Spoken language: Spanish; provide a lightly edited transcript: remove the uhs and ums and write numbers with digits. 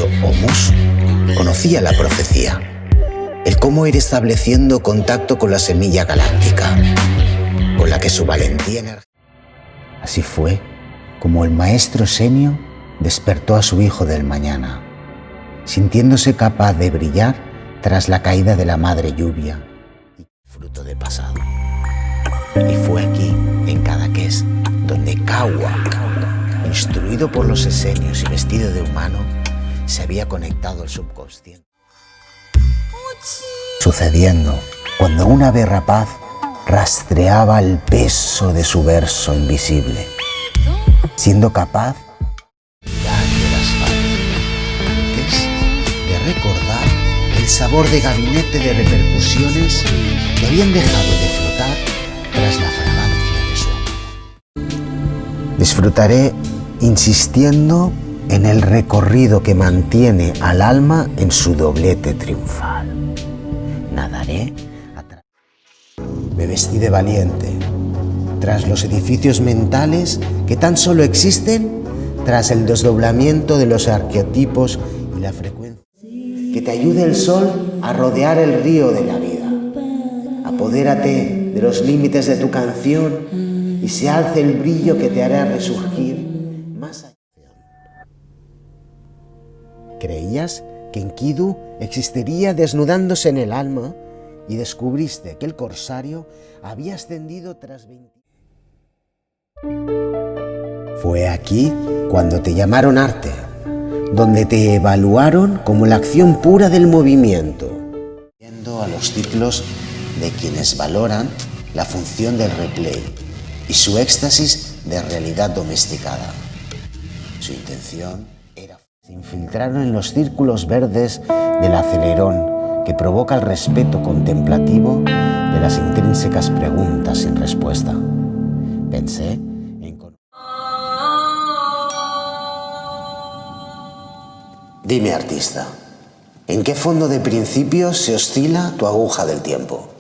famoso Omus conocía la profecía, el cómo ir estableciendo contacto con la semilla galáctica, con la que su valentía... Así fue como el maestro Senio despertó a su hijo del mañana, sintiéndose capaz de brillar tras la caída de la madre lluvia, fruto de pasado. Y fue aquí, en Cadaqués, donde Kawa, instruido por los esenios y vestido de humano, se había conectado al subconsciente. Sucediendo cuando un ave rapaz rastreaba el peso de su verso invisible, siendo capaz de recordar el sabor de gabinete de repercusiones que habían dejado de flotar tras la fragancia de su amor. Disfrutaré insistiendo en el recorrido que mantiene al alma en su doblete triunfal. Nadaré atrás. Me vestí de valiente tras los edificios mentales que tan solo existen tras el desdoblamiento de los arquetipos y la frecuencia. Que te ayude el sol a rodear el río de la vida. Apodérate de los límites de tu canción y se alce el brillo que te hará resurgir más allá. ¿Creías que Enkidu existiría desnudándose en el alma y descubriste que el corsario había ascendido tras 20? Fue aquí cuando te llamaron arte, donde te evaluaron como la acción pura del movimiento, yendo a los ciclos de quienes valoran la función del replay y su éxtasis de realidad domesticada. Su intención era... Se infiltraron en los círculos verdes del acelerón que provoca el respeto contemplativo de las intrínsecas preguntas sin respuesta. Pensé en... Dime, artista, ¿en qué fondo de principios se oscila tu aguja del tiempo?